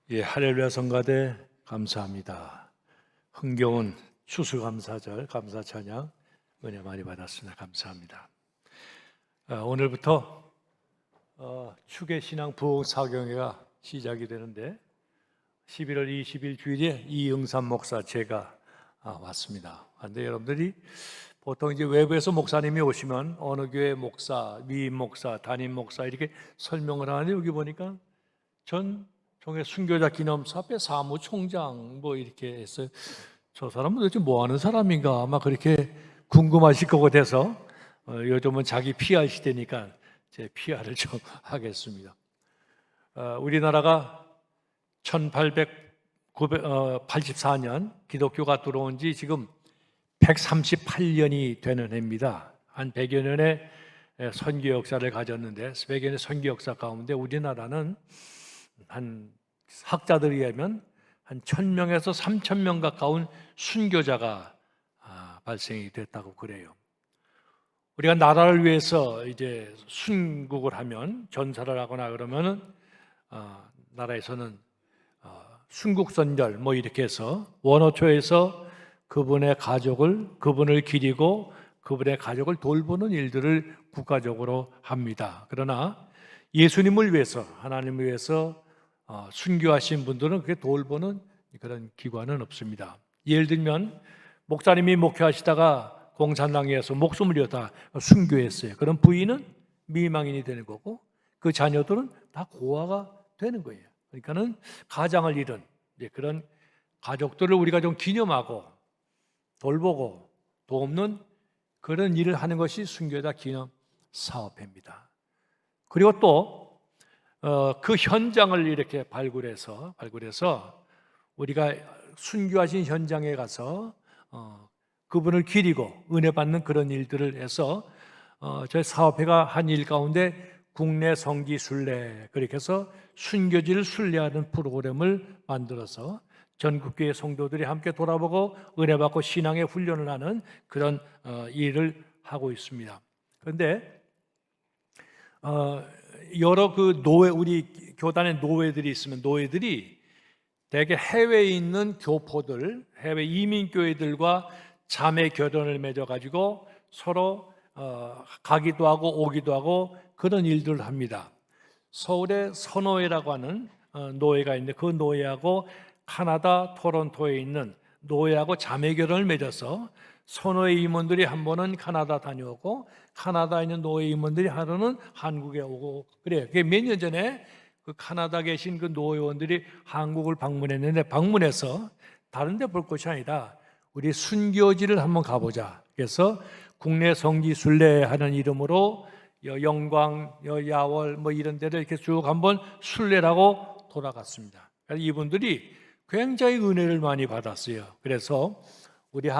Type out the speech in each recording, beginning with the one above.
할렐루야 성가대 감사합니다. 흥겨운 추수감사절 감사 찬양 은혜 많이 받았습니다. 감사합니다. 오늘부터 추계신앙 부흥사경회가 시작이 되는데 11월 20일 주일에 이응삼 목사 제가 왔습니다. 그런데 여러분들이 보통 이제 외부에서 목사님이 오시면 어느 교회 목사, 미임 목사, 담임 목사 이렇게 설명을 하는데 여기 보니까 전 종의 순교자 기념사 앞에 사무총장 뭐 이렇게 했어요. 저 사람은 도대체 뭐 하는 사람인가 아마 그렇게 궁금하실 것 같아서 요즘은 자기 PR 시대니까 제 PR을 좀 하겠습니다. 우리나라가 1884년 기독교가 들어온 지 지금 138년이 되는 해입니다. 한 100여 년의 선교 역사를 가졌는데 100여 년의 선교 역사 가운데 우리나라는 한 학자들에 의하면 한 1000명에서 3000명 가까운 순교자가 발생이 됐다고 그래요. 우리가 나라를 위해서 이제 순국을 하면 전사를 하거나 그러면은 나라에서는 순국선절 뭐 이렇게 해서 원어초에서 그분을 기리고 그분의 가족을 돌보는 일들을 국가적으로 합니다. 그러나 예수님을 위해서 하나님을 위해서 순교하신 분들은 그렇게 돌보는 그런 기관은 없습니다. 예를 들면 목사님이 목회하시다가 공산당에서 목숨을 잃었다 순교했어요. 그럼 부인은 미망인이 되는 거고 그 자녀들은 다 고아가 되는 거예요. 그러니까는 가장을 잃은 그런 가족들을 우리가 좀 기념하고 돌보고 돕는 그런 일을 하는 것이 순교자 기념 사업회입니다. 그리고 또 그 현장을 이렇게 발굴해서 우리가 순교하신 현장에 가서 그분을 기리고 은혜 받는 그런 일들을 해서 저희 사업회가 한 일 가운데 국내 성지 순례 그렇게 해서 순교지를 순례하는 프로그램을 만들어서 전국교회 성도들이 함께 돌아보고 은혜 받고 신앙의 훈련을 하는 그런 일을 하고 있습니다. 그런데 여러 그 노회 우리 교단의 노회들이 있으면 노회들이 대개 해외에 있는 교포들, 해외 이민교회들과 자매 결연을 맺어가지고 서로 가기도 하고 오기도 하고 그런 일들을 합니다. 서울에 선호회라고 하는 노회가 있는데 그 노회하고 카나다 토론토에 있는 노회하고 자매 결연을 맺어서 선호회 임원들이 한 번은 카나다 다녀오고 카나다에 있는 노회 임원들이 하루는 한국에 오고 그래요. 그게 몇 년 전에 그 카나다 계신 그 노회원들이 한국을 방문했는데 방문해서 다른 데 볼 것이 아니라 우리 순교지를 한번 가보자. 그래서 국내 성지 순례하는 이름으로 영광, 야월 뭐 이런 데를 이렇게 쭉 한번 순례를 하고 돌아갔습니다. 그래서 이분들이 굉장히 은혜를 많이 받았어요. 그래서 우리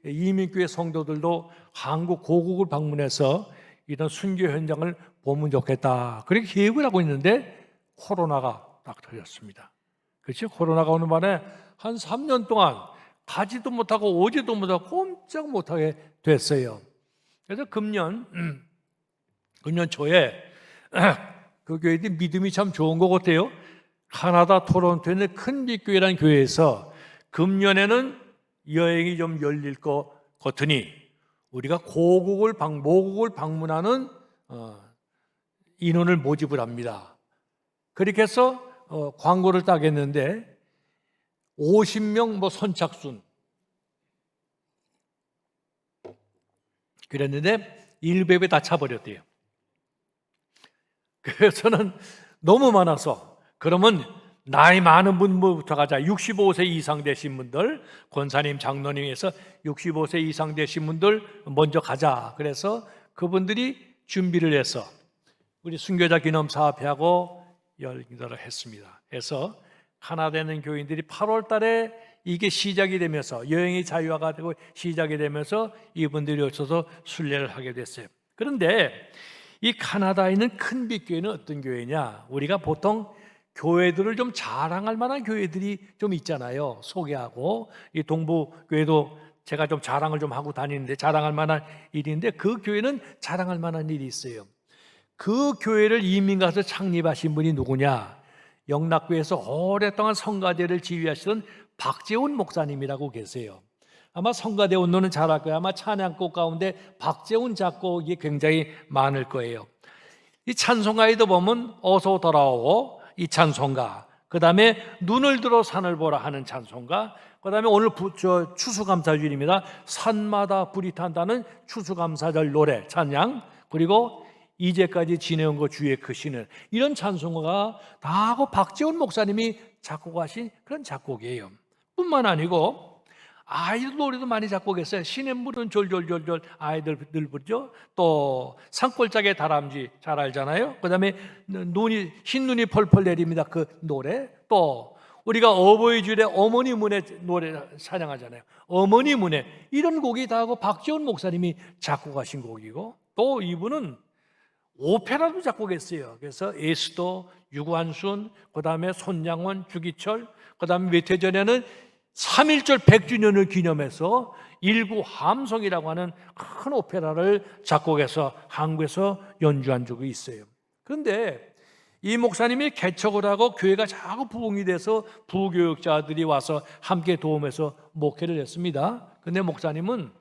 이민교회 성도들도 한국 고국을 방문해서 이런 순교 현장을 보면 좋겠다. 그렇게 계획을 하고 있는데 코로나가 딱 터졌습니다. 그렇죠? 코로나가 오는 반에 한 3년 동안 가지도 못하고 오지도 못하고 꼼짝 못하게 됐어요. 그래서 금년 초에 그 교회들이 믿음이 참 좋은 것 같아요. 카나다 토론토에 있는 큰 빛교회라는 교회에서 금년에는 여행이 좀 열릴 것 같으니 우리가 모국을 방문하는 인원을 모집을 합니다. 그렇게 해서 광고를 따겠는데 50명 선착순 그랬는데 1배에 다 차버렸대요. 그래서는 너무 많아서 그러면 나이 많은 분부터 가자. 65세 이상 되신 분들, 권사님, 장로님에서 65세 이상 되신 분들 먼저 가자. 그래서 그분들이 준비를 해서 우리 순교자 기념 사업회하고 열기를 했습니다. 그래서 카나다에 있는 교인들이 8월 달에 이게 시작이 되면서 여행이 자유화가 되고 시작이 되면서 이분들이 오셔서 순례를 하게 됐어요. 그런데 이 카나다에 있는 큰빛교회는 어떤 교회냐? 우리가 보통 교회들을 좀 자랑할 만한 교회들이 좀 있잖아요. 소개하고 이 동부교회도 제가 좀 자랑을 좀 하고 다니는데 자랑할 만한 일인데 그 교회는 자랑할 만한 일이 있어요. 그 교회를 이민 가서 창립하신 분이 누구냐? 영락교에서 오랫동안 성가대를 지휘하시던 박재훈 목사님이라고 계세요. 아마 성가대 운동은 잘 알 거예요. 아마 찬양곡 가운데 박재훈 작곡이 굉장히 많을 거예요. 이 찬송가에도 보면 어서 돌아오 이 찬송가, 그 다음에 눈을 들어 산을 보라 하는 찬송가, 그 다음에 오늘 추수감사절입니다. 산마다 불이 탄다는 추수감사절 노래 찬양, 그리고 이제까지 지내온 것 주의 크시는, 이런 찬송가가 다 하고 박재훈 목사님이 작곡하신 그런 작곡이에요. 뿐만 아니고 아이들 노래도 많이 작곡했어요. 시냇물은 졸졸졸졸 아이들 늘 부르죠. 또 산골짜기의 다람쥐 잘 알잖아요. 그 다음에 흰눈이 펄펄 내립니다, 그 노래. 또 우리가 어버이줄에 어머니 문에 노래 찬양하잖아요. 어머니 문에, 이런 곡이 다 하고 박재훈 목사님이 작곡하신 곡이고, 또 이분은 오페라도 작곡했어요. 그래서 에스더, 유관순, 그 다음에 손양원, 주기철, 그 다음에 몇 해 전에는 3.1절 100주년을 기념해서 일구 함성이라고 하는 큰 오페라를 작곡해서 한국에서 연주한 적이 있어요. 그런데 이 목사님이 개척을 하고 교회가 자꾸 부흥이 돼서 부교육자들이 와서 함께 도움해서 목회를 했습니다. 그런데 목사님은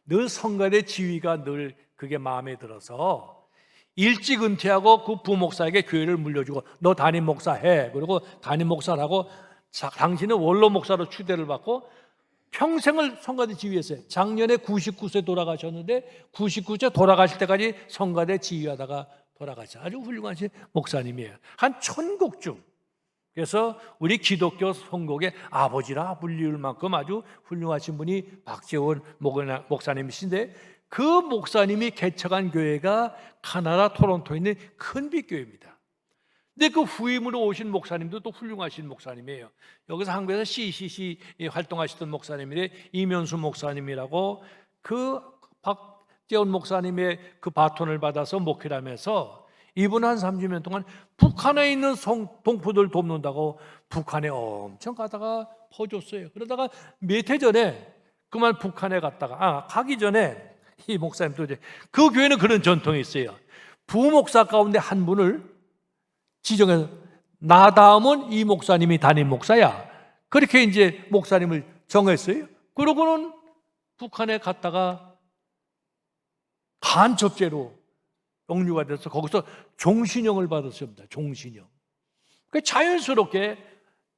늘 성가대 지휘가 늘 그게 마음에 들어서 일찍 은퇴하고 그 부목사에게 교회를 물려주고 너 담임 목사 해. 그리고 담임 목사라고 당신은 원로 목사로 추대를 받고 평생을 성가대 지휘했어요. 작년에 99세 돌아가셨는데 99세 돌아가실 때까지 성가대 지휘하다가 돌아가셨어요. 아주 훌륭하신 목사님이에요. 한 1000곡 중, 그래서 우리 기독교 선곡의 아버지라 불리울 만큼 아주 훌륭하신 분이 박재훈 목사님이신데, 그 목사님이 개척한 교회가 카나다 토론토에 있는 큰빛교회입니다. 근데 그 후임으로 오신 목사님도 또 훌륭하신 목사님이에요. 여기서 한국에서 CCC 활동하시던 목사님인데 이면수 목사님이라고, 그 박재훈 목사님의 그 바톤을 받아서 목회를 하면서 이분 한 30년 동안 북한에 있는 동포들 돕는다고 북한에 엄청 가다가 퍼줬어요. 그러다가 몇 해 전에 그만 북한에 갔다가 가기 전에 이 목사님도 이제 그 교회는 그런 전통이 있어요. 부목사 가운데 한 분을 지정해서 나 다음은 이 목사님이 담임 목사야, 그렇게 이제 목사님을 정했어요. 그러고는 북한에 갔다가 간첩죄로 영류가 돼서 거기서 종신형을 받았습니다. 종신형. 자연스럽게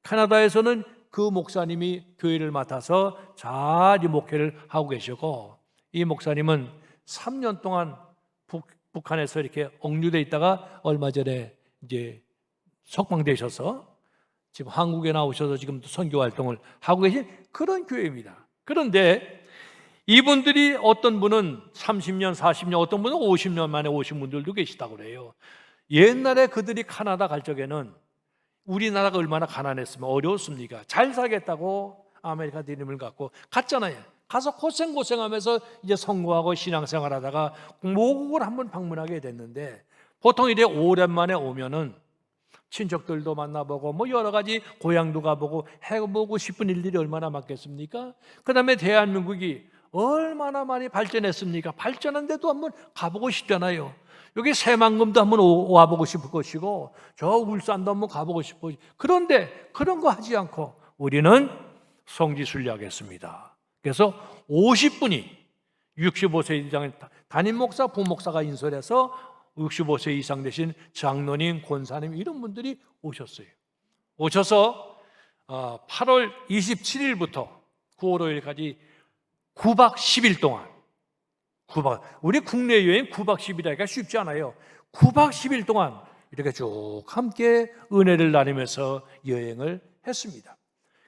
캐나다에서는 그 목사님이 교회를 맡아서 잘 이 목회를 하고 계시고, 이 목사님은 3년 동안 북한에서 이렇게 억류돼 있다가 얼마 전에 이제 석방되셔서 지금 한국에 나오셔서 지금 선교 활동을 하고 계신 그런 교회입니다. 그런데 이분들이 어떤 분은 30년, 40년, 어떤 분은 50년 만에 오신 분들도 계시다고 그래요. 옛날에 그들이 카나다 갈 적에는 우리나라가 얼마나 가난했으면 어려웠습니까? 잘 살겠다고 아메리카 드림을 갖고 갔잖아요. 가서 고생하면서 이제 선거하고 신앙생활하다가 모국을 한번 방문하게 됐는데, 보통 이래 오랜만에 오면은 친척들도 만나보고 뭐 여러 가지 고향도 가보고 해보고 싶은 일들이 얼마나 많겠습니까? 그 다음에 대한민국이 얼마나 많이 발전했습니까? 발전한데도 한번 가보고 싶잖아요. 여기 새만금도 한번 와보고 싶을 것이고 저 울산도 한번 가보고 싶고, 그런데 그런 거 하지 않고 우리는 성지순례하겠습니다. 그래서 50분이 65세 이상 담임 목사, 부목사가 인솔해서 65세 이상 되신 장로님, 권사님 이런 분들이 오셨어요. 오셔서 8월 27일부터 9월 5일까지 9박 10일 동안, 우리 국내 여행 9박 10일 하기가 쉽지 않아요. 9박 10일 동안 이렇게 쭉 함께 은혜를 나누면서 여행을 했습니다.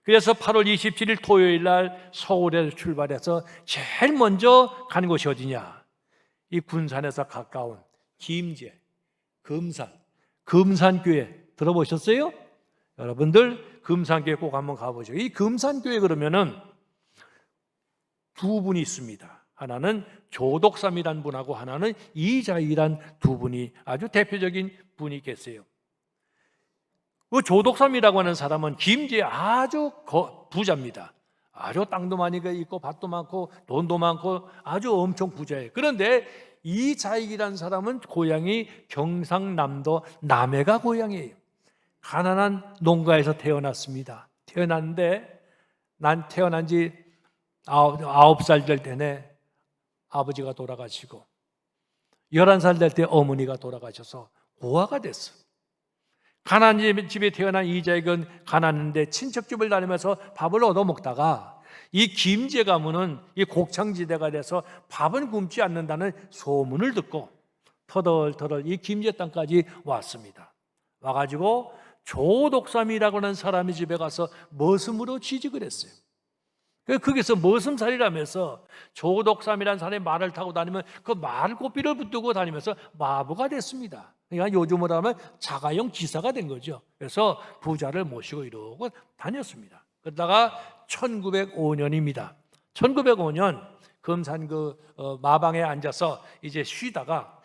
그래서 8월 27일 토요일 날 서울에서 출발해서 제일 먼저 간 곳이 어디냐? 이 군산에서 가까운 김제, 금산교회 들어보셨어요? 여러분들 금산교회 꼭 한번 가보죠. 이 금산교회 그러면은 두 분이 있습니다. 하나는 조덕삼이란 분하고 하나는 이자희란 두 분이 아주 대표적인 분이 계세요. 그 조덕삼이라고 하는 사람은 김제에 아주 부자입니다. 아주 땅도 많이 있고 밭도 많고 돈도 많고 아주 엄청 부자예요. 그런데 이자익이라는 사람은 고향이 경상남도 남해가 고향이에요. 가난한 농가에서 태어났습니다. 태어났는데 난 태어난 지 9살 될 때네 아버지가 돌아가시고 11살 될 때 어머니가 돌아가셔서 고아가 됐어. 가난한 집에 태어난 이자익은 가난한데 친척집을 다니면서 밥을 얻어먹다가 이 김제 가문은 이 곡창지대가 돼서 밥은 굶지 않는다는 소문을 듣고 터덜터덜 이 김제 땅까지 왔습니다. 와가지고 조독삼이라고 하는 사람의 집에 가서 머슴으로 취직을 했어요. 거기서 머슴살이라면서 조독삼이라는 사람의 말을 타고 다니면 그 말고삐를 붙들고 다니면서 마부가 됐습니다. 그러니까 요즘으로 하면 자가용 기사가 된 거죠. 그래서 부자를 모시고 이러고 다녔습니다. 그러다가 1905년입니다. 1905년 금산 마방에 앉아서 이제 쉬다가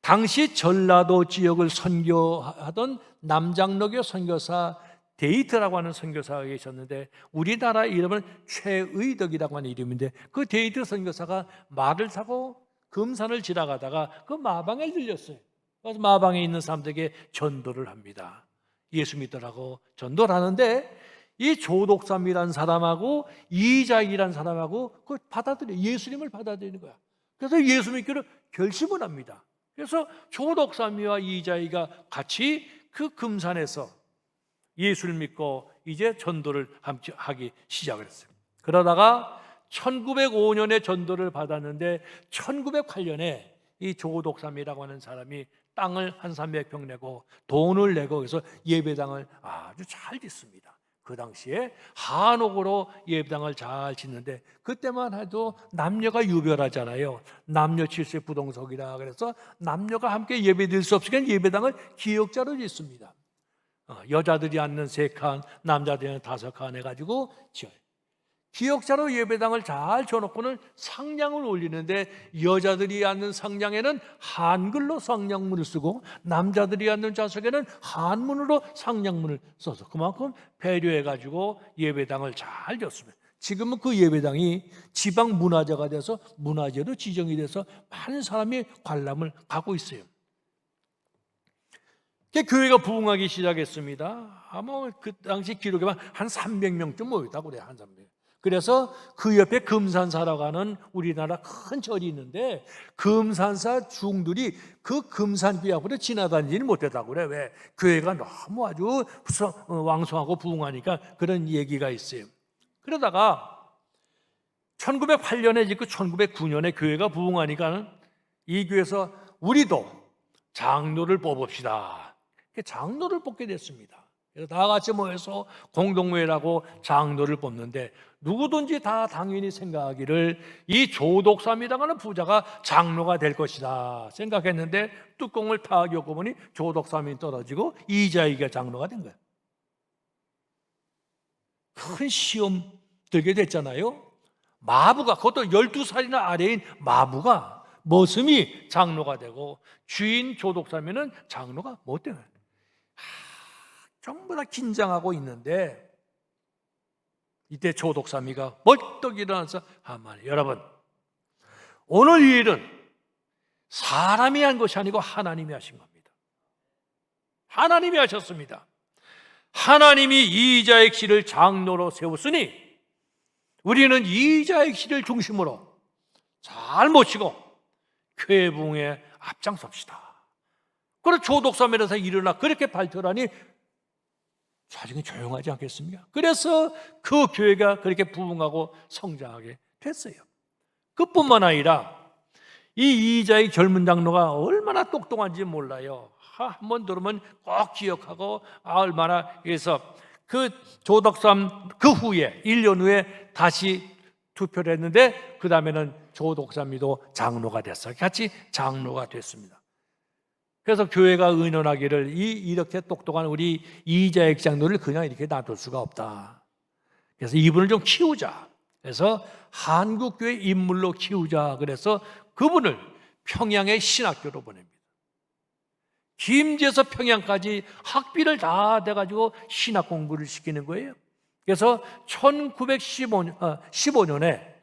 당시 전라도 지역을 선교하던 남장로교 선교사 데이트라고 하는 선교사가 계셨는데 우리나라 이름은 최의덕이라고 하는 이름인데 그 데이트 선교사가 말을 타고 금산을 지나가다가 그 마방에 들렸어요. 그래서 마방에 있는 사람들에게 전도를 합니다. 예수 믿더라고 전도를 하는데 이 조독삼이라는 사람하고 이자익이라는 사람하고 그 예수님을 받아들이는 거야. 그래서 예수 믿기를 결심을 합니다. 그래서 조독삼이와 이자익이가 같이 그 금산에서 예수를 믿고 이제 전도를 하기 시작을 했어요. 그러다가 1905년에 전도를 받았는데 1908년에 이 조독삼이라고 하는 사람이 땅을 한 300평 내고 돈을 내고 그래서 예배당을 아주 잘 짓습니다. 그 당시에 한옥으로 예배당을 잘 짓는데 그때만 해도 남녀가 유별하잖아요. 남녀 칠세 부동석이라 그래서 남녀가 함께 예배드릴 수 없으니까 예배당을 기역자로 짓습니다. 여자들이 앉는 3칸, 남자들이 앉는 5칸 해가지고 지어요. 기역자로 예배당을 잘 지어놓고는 상냥을 올리는데 여자들이 앉는 상냥에는 한글로 상냥문을 쓰고 남자들이 앉는 좌석에는 한문으로 상냥문을 써서 그만큼 배려해가지고 예배당을 잘 지었습니다. 지금은 그 예배당이 지방 문화재가 돼서 문화재로 지정이 돼서 많은 사람이 관람을 가고 있어요. 교회가 부흥하기 시작했습니다. 아마 그 당시 기록에만 한 300명쯤 모였다고 그래요. 한 300명. 그래서 그 옆에 금산사라고 하는 우리나라 큰 절이 있는데 금산사 중들이 그 금산교 앞으로 지나다니지는 못했다고 그래. 왜? 교회가 너무 아주 왕성하고 부흥하니까 그런 얘기가 있어요. 그러다가 1908년에 짓고 1909년에 교회가 부흥하니까 이 교회에서 우리도 장로를 뽑읍시다. 장로를 뽑게 됐습니다. 그래서 다 같이 모여서 공동회라고 장로를 뽑는데 누구든지 다 당연히 생각하기를 이 조독삼이라고 하는 부자가 장로가 될 것이다 생각했는데 뚜껑을 다 겪어보니 조독삼이 떨어지고 이자익이가 장로가 된 거예요. 큰 시험 들게 됐잖아요. 마부가, 그것도 12살이나 아래인 마부가 머슴이 장로가 되고 주인 조독삼이는 장로가 못 되는 거예요. 전부 다 긴장하고 있는데 이때 조독삼이가 벌떡 일어나서 한 말이에요. 여러분, 오늘 이 일은 사람이 한 것이 아니고 하나님이 하신 겁니다. 하나님이 하셨습니다. 하나님이 이자익 씨를 장로로 세웠으니 우리는 이자익 씨를 중심으로 잘 모시고 교회 부흥에 앞장섭시다. 그래서 조독삼이라서 일어나 그렇게 발표를 하니 사정이 조용하지 않겠습니까? 그래서 그 교회가 그렇게 부흥하고 성장하게 됐어요. 그뿐만 아니라 이 이자익 젊은 장로가 얼마나 똑똑한지 몰라요. 한번 들으면 꼭 기억하고 얼마나 해서 그 조독삼 그 후에 1년 후에 다시 투표를 했는데 그 다음에는 조독삼이도 장로가 됐어요. 같이 장로가 됐습니다. 그래서 교회가 의논하기를 이렇게 똑똑한 우리 이자익 장로를 그냥 이렇게 놔둘 수가 없다. 그래서 이분을 좀 키우자. 그래서 한국교회 인물로 키우자. 그래서 그분을 평양의 신학교로 보냅니다. 김제에서 평양까지 학비를 다 대가지고 신학 공부를 시키는 거예요. 그래서 1915년에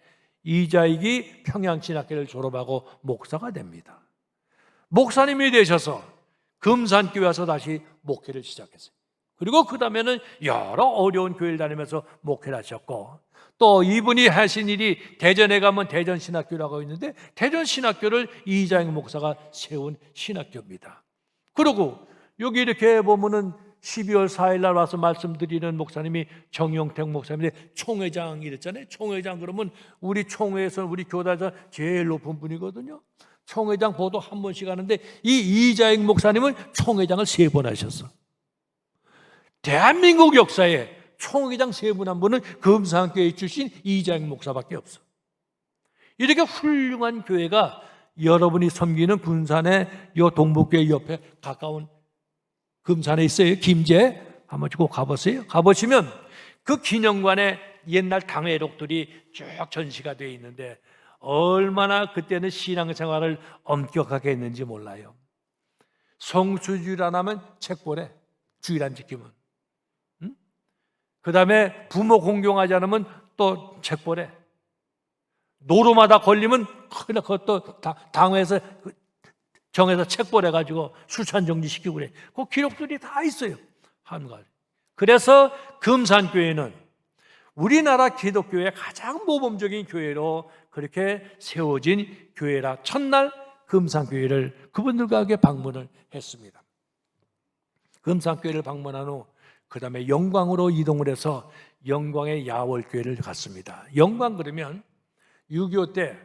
이자익이 평양신학교를 졸업하고 목사가 됩니다. 목사님이 되셔서 금산교회 와서 다시 목회를 시작했어요. 그리고 그 다음에는 여러 어려운 교회를 다니면서 목회를 하셨고, 또 이분이 하신 일이 대전에 가면 대전신학교라고 있는데 대전신학교를 이장익 목사가 세운 신학교입니다. 그리고 여기 이렇게 보면은 12월 4일 날 와서 말씀드리는 목사님이 정용택 목사님인데 총회장 이랬잖아요. 총회장 그러면 우리 총회에서 우리 교단에서 제일 높은 분이거든요. 총회장 보도 한 번씩 하는데 이 이장익 목사님은 총회장을 3번 하셨어. 대한민국 역사에 총회장 3분 한 분은 금산교회 출신 이장익 목사밖에 없어. 이렇게 훌륭한 교회가 여러분이 섬기는 군산의 요 동북교회 옆에 가까운 금산에 있어요. 김제 한번 꼭 가보세요. 가보시면 그 기념관에 옛날 당회록들이 쭉 전시가 되어 있는데 얼마나 그때는 신앙생활을 엄격하게 했는지 몰라요. 성수주일 안 하면 책벌에 주일 안 지키면, 그 다음에 부모 공경하지 않으면 또 책벌에, 노름하다 걸리면 그냥 그것도 당회에서 정해서 책벌해 가지고 수찬 정지시키고 그래. 그 기록들이 다 있어요. 한 가지. 그래서 금산교회는 우리나라 기독교의 가장 모범적인 교회로 그렇게 세워진 교회라 첫날 금산교회를 그분들과 함께 방문을 했습니다. 금산교회를 방문한 후 그 다음에 영광으로 이동을 해서 영광의 야월교회를 갔습니다. 영광 그러면 6.25 때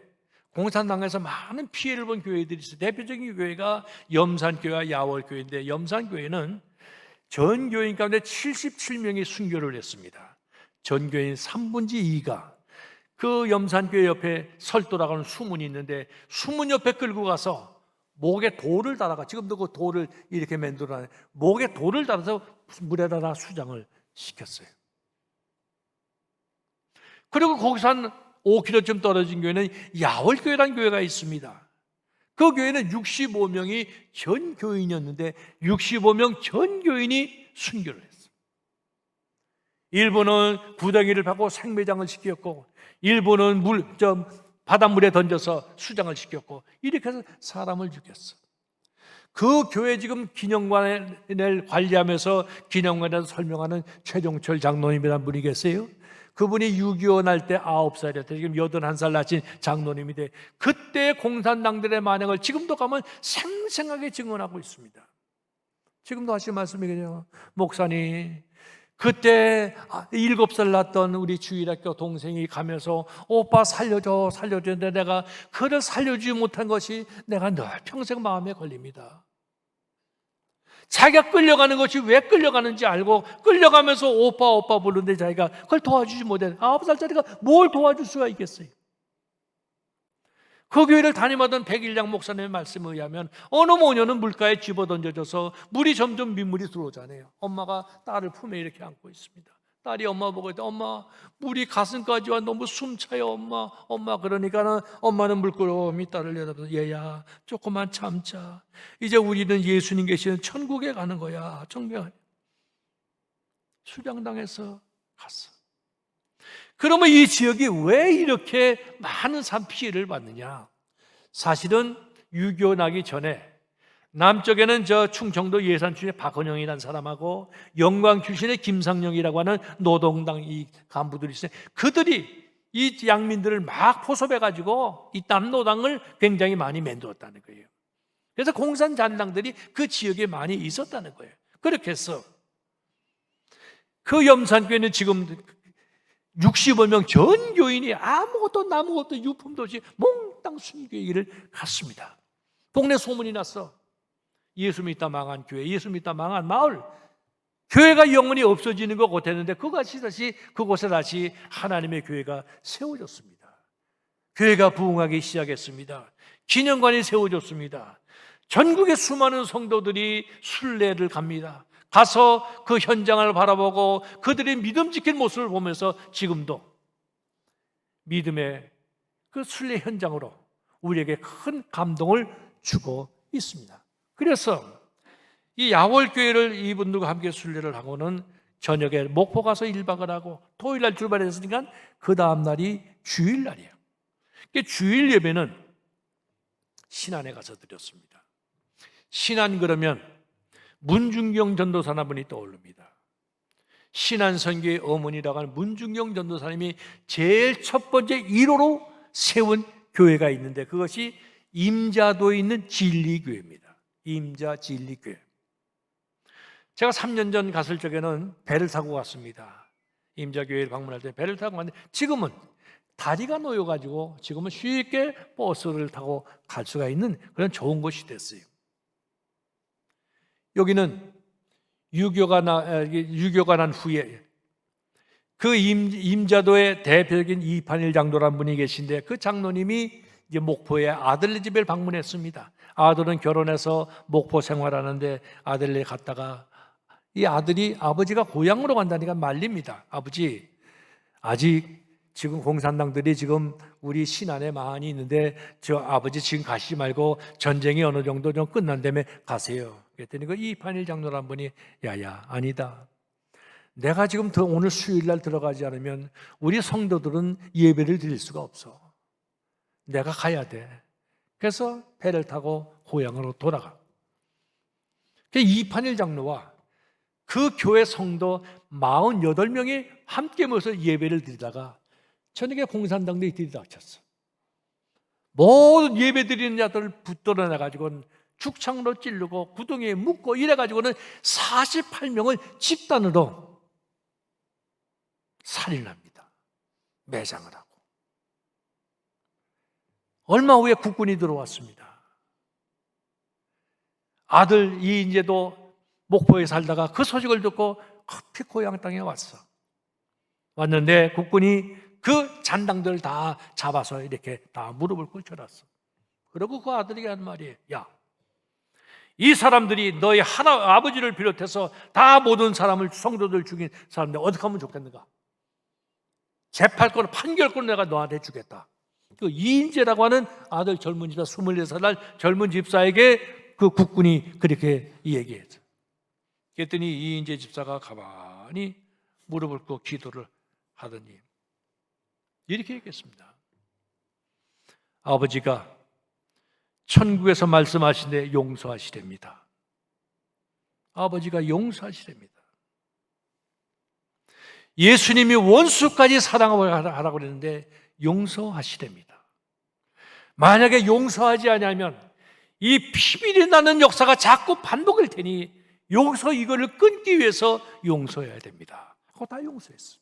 공산당에서 많은 피해를 본 교회들이 있어요. 대표적인 교회가 염산교회와 야월교회인데 염산교회는 전 교인 가운데 77명이 순교를 했습니다. 전 교인 3분의 2가 그 염산교회 옆에 설도라고 하는 수문이 있는데 수문 옆에 끌고 가서 목에 돌을 달아가, 지금도 그 돌을 이렇게 만들어놔요. 목에 돌을 달아서 물에다가 수장을 시켰어요. 그리고 거기서 한 5km쯤 떨어진 교회는 야월교회라는 교회가 있습니다. 그 교회는 65명이 전 교인이었는데 65명 전 교인이 순교를 했어요. 일부는 구덩이를 파고 생매장을 시켰고, 일부는 바닷물에 던져서 수장을 시켰고, 이렇게 해서 사람을 죽였어. 그 교회 지금 기념관을 관리하면서 기념관에서 설명하는 최종철 장로님이라는 분이 계세요. 그분이 6.25 날 때 9살이었대. 지금 81살 나신 장로님인데 그때 공산당들의 만행을 지금도 가면 생생하게 증언하고 있습니다. 지금도 하신 말씀이거든요. 목사님, 그때 7살 났던 우리 주일학교 동생이 가면서 오빠 살려줘 살려주는데 내가 그를 살려주지 못한 것이 내가 늘 평생 마음에 걸립니다. 자기가 끌려가는 것이 왜 끌려가는지 알고 끌려가면서 오빠 오빠 부르는데 자기가 그걸 도와주지 못해. 9살짜리가 뭘 도와줄 수가 있겠어요. 그 교회를 담임하던 백일양 목사님의 말씀에 의하면 어느 모녀는 물가에 집어던져져서 물이 점점 민물이 들어오잖아요. 엄마가 딸을 품에 이렇게 안고 있습니다. 딸이 엄마 보고 있다. 엄마, 물이 가슴까지 와 너무 숨차요 엄마. 그러니까는 엄마는 물끄러미 딸을 내다보면서 얘야 조금만 참자. 이제 우리는 예수님 계시는 천국에 가는 거야. 천국에. 수장당에서 갔어. 그러면 이 지역이 왜 이렇게 많은 산 피해를 받느냐? 사실은 6.25 나기 전에 남쪽에는 저 충청도 예산 출신의 박헌영이라는 사람하고 영광 출신의 김상영이라고 하는 노동당 이 간부들이 있어요. 그들이 이 양민들을 막 포섭해가지고 이 남노당을 굉장히 많이 만들었다는 거예요. 그래서 공산잔당들이 그 지역에 많이 있었다는 거예요. 그렇게 해서 그 염산교회는 지금 65명 전 교인이 아무것도 남은 것도 유품도 없이 몽땅 순교의 길을 갔습니다. 동네 소문이 났어. 예수 믿다 망한 교회, 예수 믿다 망한 마을, 교회가 영원히 없어지는 것 같았는데 그곳에 다시 하나님의 교회가 세워졌습니다. 교회가 부흥하기 시작했습니다. 기념관이 세워졌습니다. 전국의 수많은 성도들이 순례를 갑니다. 가서 그 현장을 바라보고 그들의 믿음 지킨 모습을 보면서 지금도 믿음의 그 순례 현장으로 우리에게 큰 감동을 주고 있습니다. 그래서 이 야월교회를 이분들과 함께 순례를 하고는 저녁에 목포 가서 1박을 하고 토요일날 출발했으니까 그 다음날이 주일날이에요. 주일 예배는 신안에 가서 드렸습니다. 신안 그러면 문중경 전도사나 분이 떠오릅니다. 신안선교의 어머니라고 하는 문중영 전도사님이 제일 첫 번째 1호로 세운 교회가 있는데 그것이 임자도에 있는 진리교회입니다. 임자 진리교회. 제가 3년 전 갔을 적에는 배를 타고 갔습니다. 임자교회를 방문할 때 배를 타고 갔는데 지금은 다리가 놓여가지고 지금은 쉽게 버스를 타고 갈 수가 있는 그런 좋은 곳이 됐어요. 여기는 유교가 난 후에 그 임자도의 대표적인 이판일 장로라는 분이 계신데 그 장로님이 이제 목포에 아들네 집을 방문했습니다. 아들은 결혼해서 목포 생활하는데 아들네 갔다가 이 아들이 아버지가 고향으로 간다니까 말립니다. 아버지, 아직 지금 공산당들이 지금 우리 신안에 많이 있는데 저 아버지 지금 가시지 말고 전쟁이 어느 정도 좀 끝난 다음에 가세요. 그랬더니 그 이판일 장로란 분이 야야 아니다. 내가 지금 오늘 수요일날 들어가지 않으면 우리 성도들은 예배를 드릴 수가 없어. 내가 가야 돼. 그래서 배를 타고 고향으로 돌아가. 이판일 장로와 그 교회 성도 48명이 함께 모여서 예배를 드리다가 저녁에 공산당들이 들이닥쳤어. 모든 예배 드리는 자들을 붙들어내가지고 죽창으로 찌르고 구덩이에 묶고 이래가지고는 48명을 집단으로 살인합니다. 매장을 하고. 얼마 후에 국군이 들어왔습니다. 아들 이인재도 목포에 살다가 그 소식을 듣고 급히 고향 땅에 왔는데 국군이 그 잔당들을 다 잡아서 이렇게 다 무릎을 꿇혀놨어. 그리고 그 아들에게 한 말이에요. 야, 이 사람들이 너희 아버지를 비롯해서 다 모든 사람을 성도들 죽인 사람들 어떻게 하면 좋겠는가? 재판권 판결권 내가 너한테 주겠다. 그 이인재라고 하는 아들 젊은 집사 24살 젊은 집사에게 그 국군이 그렇게 얘기했죠. 그랬더니 이인재 집사가 가만히 무릎을 꿇고 기도를 하더니 이렇게 얘기했습니다. 아버지가 천국에서 말씀하시는데 용서하시랍니다. 아버지가 용서하시랍니다. 예수님이 원수까지 사랑하라고 그랬는데 용서하시랍니다. 만약에 용서하지 않으면 이 피비리 나는 역사가 자꾸 반복될 테니 이거를 끊기 위해서 용서해야 됩니다. 그거 다 용서했어.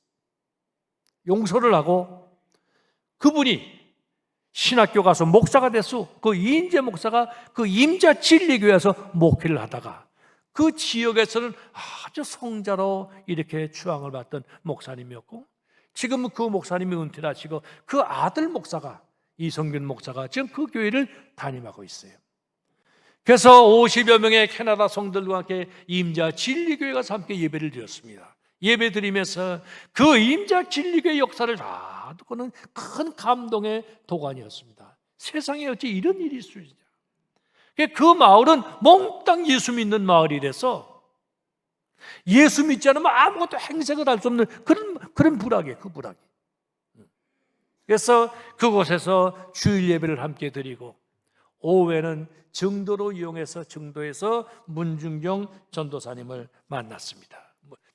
용서를 하고 그분이 신학교 가서 목사가 됐어. 그 이인재 목사가 그 임자 진리교회에서 목회를 하다가 그 지역에서는 아주 성자로 이렇게 추앙을 받던 목사님이었고 지금은 그 목사님이 은퇴를 하시고 그 아들 목사가 이성균 목사가 지금 그 교회를 담임하고 있어요. 그래서 50여 명의 캐나다 성들과 함께 임자 진리교회 가서 함께 예배를 드렸습니다. 예배 드리면서 그 임자 진리교회 역사를 다 듣고는 큰 감동의 도가니였습니다. 세상에 어찌 이런 일이 있으냐. 그 마을은 몽땅 예수 믿는 마을이라서 예수 믿지 않으면 아무것도 행색을 할 수 없는 그런 불악이에요. 그 불악이. 그래서 그곳에서 주일 예배를 함께 드리고 오후에는 증도로 이용해서 증도에서 문중경 전도사님을 만났습니다.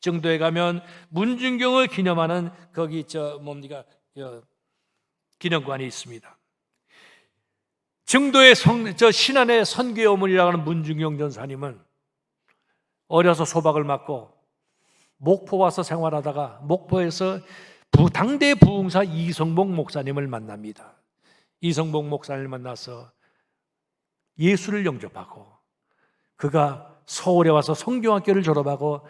증도에 가면 문중경을 기념하는 거기 기념관이 있습니다. 증도의 신안의 선교의 어머니라고 하는 문중경 전사님은 어려서 소박을 맞고 목포 와서 생활하다가 목포에서 당대 부흥사 이성복 목사님을 만납니다. 이성복 목사님을 만나서 예수를 영접하고 그가 서울에 와서 성경학교를 졸업하고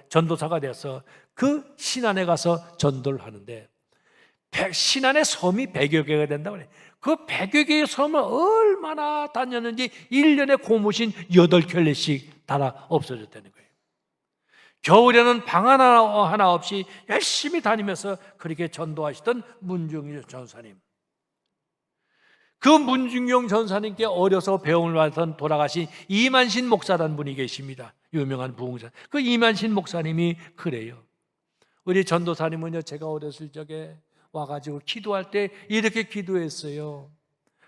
전도사가 돼서 그 신안에 가서 전도를 하는데 신안의 섬이 100여 개가 된다고 그래. 그 100여 개의 섬을 얼마나 다녔는지 1년에 고무신 8켤레씩 달아 없어졌다는 거예요. 겨울에는 방 하나 없이 열심히 다니면서 그렇게 전도하시던 문중경 전사님. 그 문중경 전사님께 어려서 배움을 받던 돌아가신 이만신 목사라는 분이 계십니다. 유명한 부흥사. 그 이만신 목사님이 그래요. 우리 전도사님은요, 제가 어렸을 적에 와가지고 기도할 때 이렇게 기도했어요.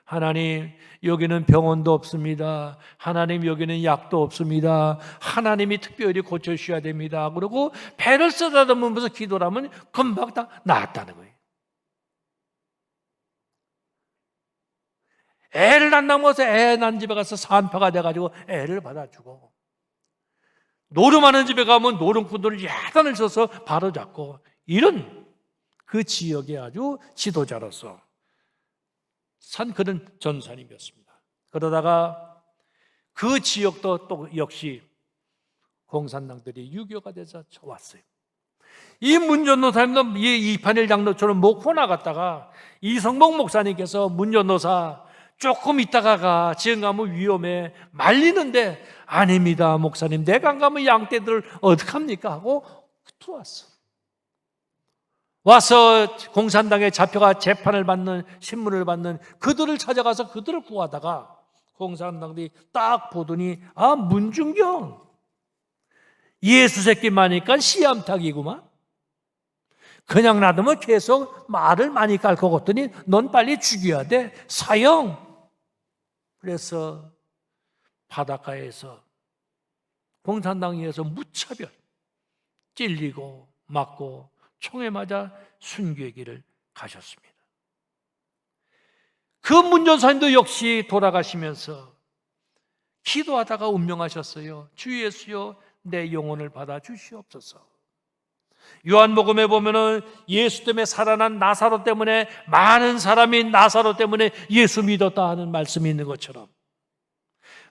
하나님, 여기는 병원도 없습니다. 하나님, 여기는 약도 없습니다. 하나님이 특별히 고쳐주셔야 됩니다. 그리고 배를 쓰다듬으면서 기도를 하면 금방 다 나았다는 거예요. 애를 안 낳으면서 애 난 집에 가서 산파가 돼가지고 애를 받아주고, 노름하는 집에 가면 노름꾼들을 야단을 쳐서 바로잡고, 이런 그 지역의 아주 지도자로서 산 그런 전사님이었습니다. 그러다가 그 지역도 또 역시 공산당들이 유교가 돼서 왔어요. 이 문전노사님도 이판일 장로처럼 목포 나갔다가 이성복 목사님께서 문전노사 조금 있다가 지금 가면 위험해 말리는데, 아닙니다 목사님, 내가 안 가면 양떼들 어떡합니까 하고 들어왔어. 와서 공산당에 잡혀가 재판을 받는, 신문을 받는 그들을 찾아가서 그들을 구하다가 공산당들이 딱 보더니, 아, 문중경 예수 새끼 많으니까 씨암탉이구만. 그냥 놔두면 계속 말을 많이 깔고 걷더니 넌 빨리 죽여야 돼, 사형. 그래서 바닷가에서 공산당에 의해서 무차별 찔리고 맞고 총에 맞아 순교의 길을 가셨습니다. 그 문전사님도 역시 돌아가시면서 기도하다가 운명하셨어요. 주 예수여, 내 영혼을 받아 주시옵소서. 요한복음에 보면은 예수 때문에 살아난 나사로 때문에 많은 사람이 나사로 때문에 예수 믿었다 하는 말씀이 있는 것처럼,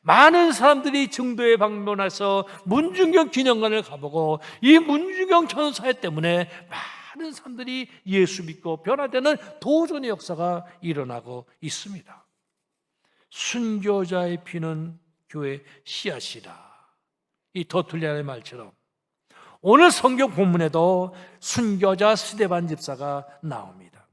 많은 사람들이 증도에 방문해서 문중경 기념관을 가보고 이 문중경 전사 때문에 많은 사람들이 예수 믿고 변화되는 도전의 역사가 일어나고 있습니다. 순교자의 피는 교회 씨앗이라, 이 더툴리안의 말처럼 오늘 성경 본문에도 순교자 스데반 집사가 나옵니다.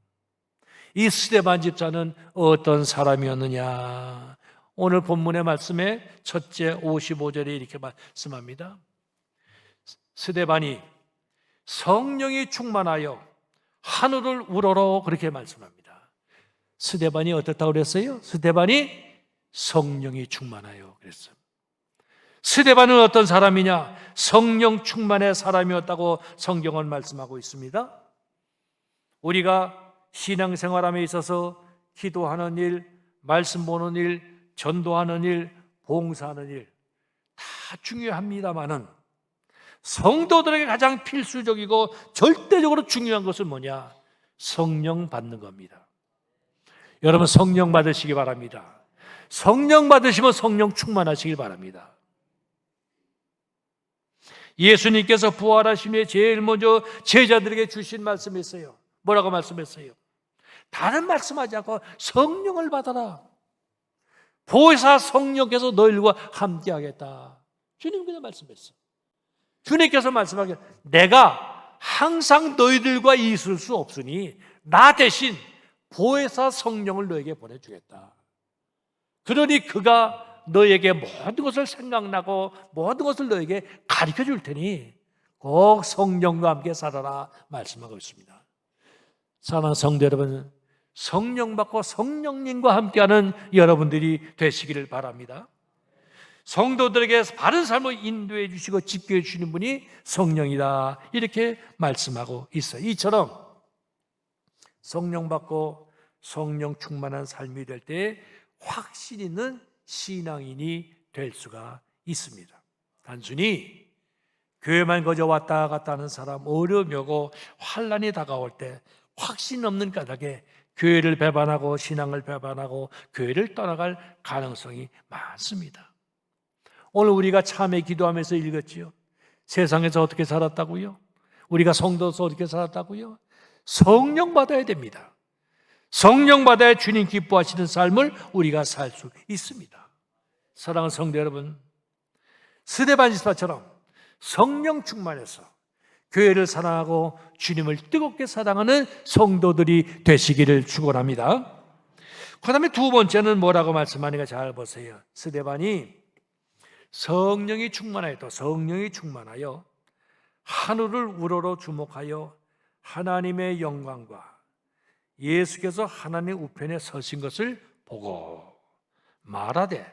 이 스데반 집사는 어떤 사람이었느냐? 오늘 본문의 말씀에 첫째 55절에 이렇게 말씀합니다. 스데반이 성령이 충만하여 하늘을 우러러, 그렇게 말씀합니다. 스데반이 어떻다고 그랬어요? 스데반이 성령이 충만하여 그랬어요. 스데반은 어떤 사람이냐? 성령 충만의 사람이었다고 성경은 말씀하고 있습니다. 우리가 신앙생활함에 있어서 기도하는 일, 말씀 보는 일, 전도하는 일, 봉사하는 일 다 중요합니다마는 성도들에게 가장 필수적이고 절대적으로 중요한 것은 뭐냐? 성령 받는 겁니다. 여러분, 성령 받으시기 바랍니다. 성령 받으시면 성령 충만하시길 바랍니다. 예수님께서 부활하신 후에 제일 먼저 제자들에게 주신 말씀이 있어요. 뭐라고 말씀했어요? 다른 말씀하지 않고 성령을 받아라. 보혜사 성령께서 너희들과 함께하겠다. 주님께서 말씀했어요. 주님께서 말씀하기를, 내가 항상 너희들과 있을 수 없으니 나 대신 보혜사 성령을 너에게 보내주겠다. 그러니 그가 너에게 모든 것을 생각나고 모든 것을 너에게 가르쳐 줄 테니 꼭 성령과 함께 살아라 말씀하고 있습니다. 사랑하는 성도 여러분, 성령 받고 성령님과 함께하는 여러분들이 되시기를 바랍니다. 성도들에게 바른 삶을 인도해 주시고 지켜해 주시는 분이 성령이다, 이렇게 말씀하고 있어요. 이처럼 성령 받고 성령 충만한 삶이 될 때 확신 있는 신앙인이 될 수가 있습니다. 단순히 교회만 거저 왔다 갔다 하는 사람, 어려움이 오고 환난이 다가올 때 확신 없는 까닭에 교회를 배반하고 신앙을 배반하고 교회를 떠나갈 가능성이 많습니다. 오늘 우리가 참회 기도하면서 읽었지요. 세상에서 어떻게 살았다고요? 우리가 성도로서 어떻게 살았다고요? 성령 받아야 됩니다. 성령 받아야 주님 기뻐하시는 삶을 우리가 살 수 있습니다. 사랑하는 성도 여러분, 스데반 집사처럼 성령 충만해서 교회를 사랑하고 주님을 뜨겁게 사랑하는 성도들이 되시기를 축원합니다. 그 다음에 두 번째는 뭐라고 말씀하는가 잘 보세요. 스데반이 성령이 충만하여 하늘을 우러러 주목하여 하나님의 영광과 예수께서 하나님 우편에 서신 것을 보고 말하되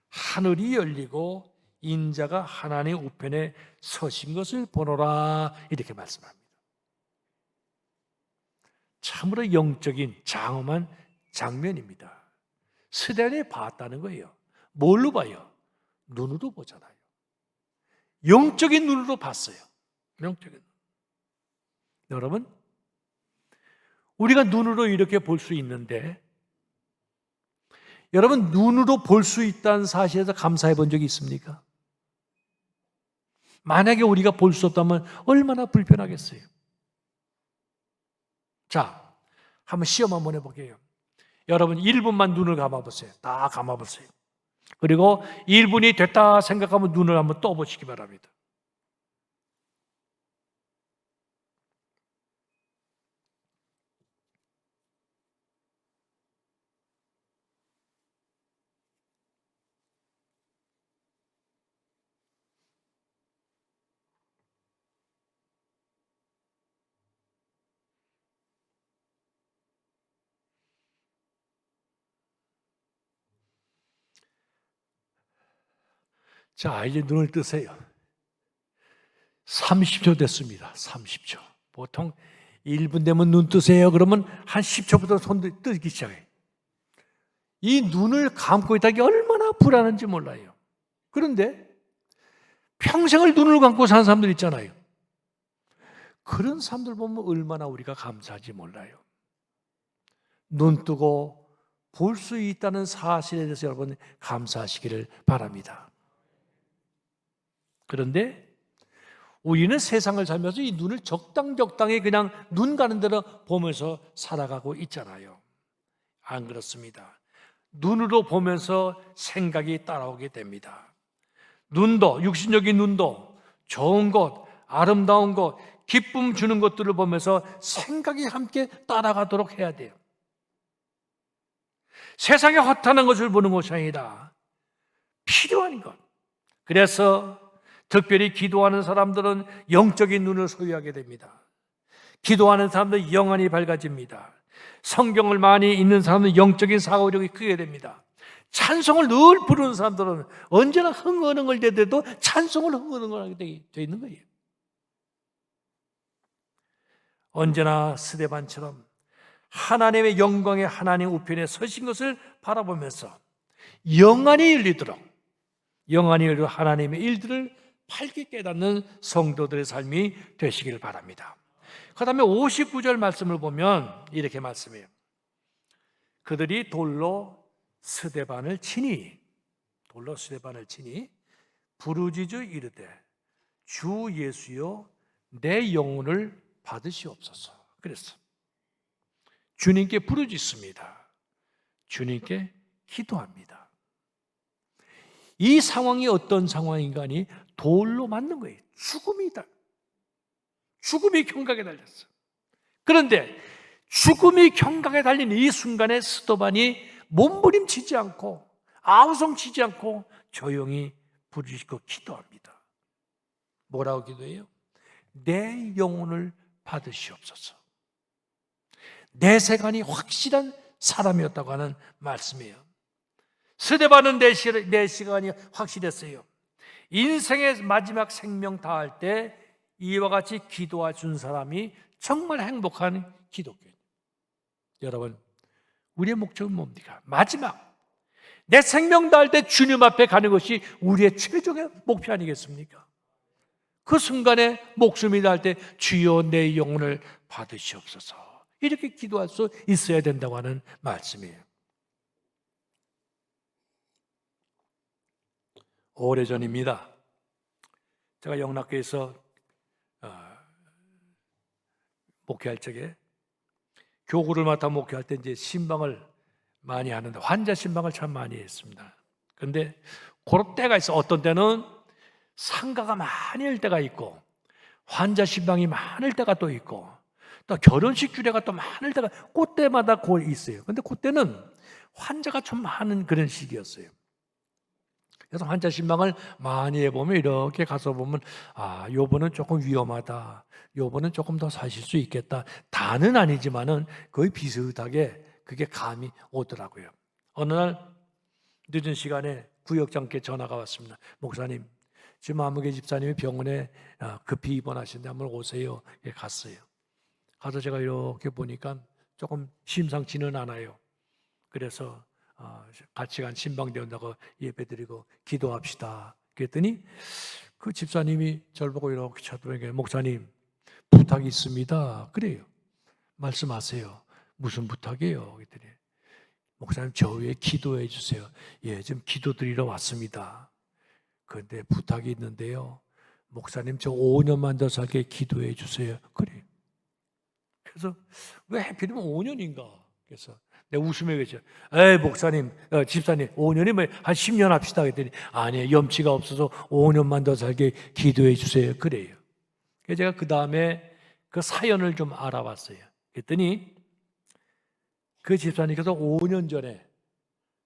하늘이 열리고 인자가 하나님 우편에 서신 것을 보노라, 이렇게 말씀합니다. 참으로 영적인 장엄한 장면입니다. 스데반이 봤다는 거예요. 뭘로 봐요? 눈으로 보잖아요. 영적인 눈으로 봤어요. 영적인 눈. 여러분, 우리가 눈으로 이렇게 볼 수 있는데, 여러분, 눈으로 볼 수 있다는 사실에서 감사해 본 적이 있습니까? 만약에 우리가 볼 수 없다면 얼마나 불편하겠어요. 자, 한번 시험 한번 해볼게요. 여러분 1분만 눈을 감아보세요. 다 감아보세요. 그리고 1분이 됐다 생각하면 눈을 한번 떠보시기 바랍니다. 자, 이제 눈을 뜨세요. 30초 됐습니다. 30초. 보통 1분 되면 눈 뜨세요. 그러면 한 10초부터 손 뜨기 시작해요. 이 눈을 감고 있다는 게 얼마나 불안한지 몰라요. 그런데 평생을 눈을 감고 사는 사람들 있잖아요. 그런 사람들 보면 얼마나 우리가 감사한지 몰라요. 눈 뜨고 볼 수 있다는 사실에 대해서 여러분 감사하시기를 바랍니다. 그런데 우리는 세상을 살면서 이 눈을 적당히 그냥 눈 가는 대로 보면서 살아가고 있잖아요. 안 그렇습니다. 눈으로 보면서 생각이 따라오게 됩니다. 눈도, 육신적인 눈도 좋은 것, 아름다운 것, 기쁨 주는 것들을 보면서 생각이 함께 따라가도록 해야 돼요. 세상에 허탄한 것을 보는 것이 아니라 필요한 것. 그래서 특별히 기도하는 사람들은 영적인 눈을 소유하게 됩니다. 기도하는 사람들은 영안이 밝아집니다. 성경을 많이 읽는 사람들은 영적인 사고력이 크게 됩니다. 찬송을 늘 부르는 사람들은 언제나 흥얼흥얼 대대도 찬송을 흥얼흥얼하게 되어 있는 거예요. 언제나 스데반처럼 하나님의 영광의 하나님 우편에 서신 것을 바라보면서 영안이 열리도록 하나님의 일들을 밝게 깨닫는 성도들의 삶이 되시길 바랍니다. 그 다음에 59절 말씀을 보면 이렇게 말씀해요. 그들이 돌로 스데반을 치니 부르짖어 이르되 주 예수여 내 영혼을 받으시옵소서. 그랬어. 주님께 부르짖습니다. 주님께 기도합니다. 이 상황이 어떤 상황인가 하니 돌로 맞는 거예요. 죽음이다. 죽음이 경각에 달렸어. 그런데 죽음이 경각에 달린 이 순간에 스데반이 몸부림치지 않고 아우성치지 않고 조용히 부르짖고 기도합니다. 뭐라고 기도해요? 내 영혼을 받으시옵소서. 내세관이 확실한 사람이었다고 하는 말씀이에요. 스데반은 내 시간이 확실했어요. 인생의 마지막 생명 다할 때 이와 같이 기도해 준 사람이 정말 행복한 기독교인. 여러분, 우리의 목적은 뭡니까? 마지막 내 생명 다할 때 주님 앞에 가는 것이 우리의 최종의 목표 아니겠습니까? 그 순간에 목숨이 다할 때 주여 내 영혼을 받으시옵소서, 이렇게 기도할 수 있어야 된다고 하는 말씀이에요. 오래전입니다. 제가 영락교에서 목회할 적에 교구를 맡아 목회할 때 이제 신방을 많이 하는데 환자 신방을 참 많이 했습니다. 그런데 그런 때가 있어. 어떤 때는 상가가 많을 때가 있고 환자 신방이 많을 때가 또 있고 또 결혼식 주례가 또 많을 때가 그때마다 있어요. 그런데 그때는 환자가 좀 많은 그런 시기였어요. 그래서 환자 신방을 많이 해보면 이렇게 가서 보면 요번은 조금 위험하다, 요번은 조금 더 사실 수 있겠다, 다는 아니지만은 거의 비슷하게 그게 감이 오더라고요. 어느 날 늦은 시간에 구역장께 전화가 왔습니다. 목사님, 지금 아무개 집사님이 병원에 급히 입원하시는데 한번 오세요. 갔어요. 가서 제가 이렇게 보니까 조금 심상치는 않아요. 그래서 같이 간 신방대원하고 예배드리고 기도합시다. 그랬더니 그 집사님이 저를 보고 이렇게 쳐다보니까 목사님, 부탁이 있습니다. 그래요. 말씀하세요. 무슨 부탁이에요? 그랬더니 목사님, 저 위에 기도해 주세요. 예, 지금 기도드리러 왔습니다. 그런데 부탁이 있는데요. 목사님, 저 5년만 더 살게 기도해 주세요. 그래요. 그래서 왜 하필이면 5년인가? 그래서 내가 웃으며 그랬죠. 에이, 목사님, 집사님, 5년이면 한 10년 합시다. 그랬더니 아니에요. 염치가 없어서 5년만 더 살게 기도해 주세요. 그래요. 그래서 제가 그 다음에 그 사연을 좀 알아봤어요. 그랬더니 그 집사님께서 5년 전에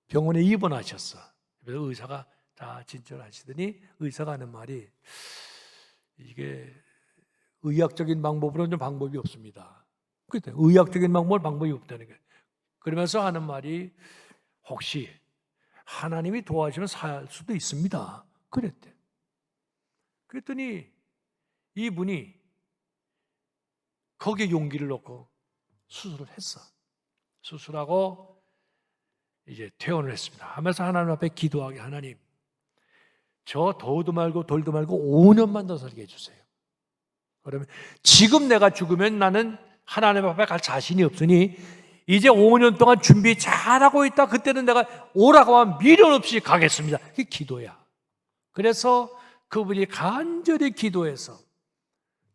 병원에 입원하셨어. 그래서 의사가 다 진찰하시더니 의사가 하는 말이 이게 의학적인 방법으로는 좀 방법이 없습니다. 그때 의학적인 방법이 없다는 거예요. 그러면서 하는 말이 혹시 하나님이 도와주면 살 수도 있습니다. 그랬대. 그랬더니 이분이 거기에 용기를 놓고 수술을 했어. 수술하고 이제 퇴원을 했습니다. 하면서 하나님 앞에 기도하게, 하나님, 저 더우도 말고 덜도 말고 5년만 더 살게 해주세요. 그러면 지금 내가 죽으면 나는 하나님 앞에 갈 자신이 없으니 이제 5년 동안 준비 잘하고 있다. 그때는 내가 오라고 하면 미련 없이 가겠습니다. 그게 기도야. 그래서 그분이 간절히 기도해서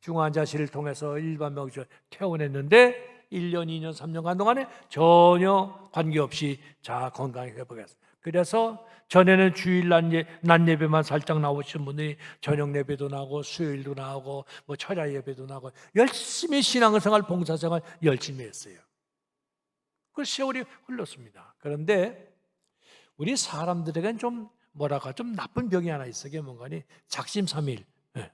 중환자실을 통해서 일반 병실을 퇴원했는데 1년, 2년, 3년간 동안에 전혀 관계없이 자 건강히 회복했어요. 그래서 전에는 주일 낮 예배만 살짝 나오신 분들이 저녁 예배도 나오고 수요일도 나오고 뭐 철야 예배도 나오고 열심히 신앙생활, 봉사생활 열심히 했어요. 그 세월이 흘렀습니다. 그런데 우리 사람들에겐 좀 뭐랄까 좀 나쁜 병이 하나 있어. 그게 뭔가니 작심삼일. 네.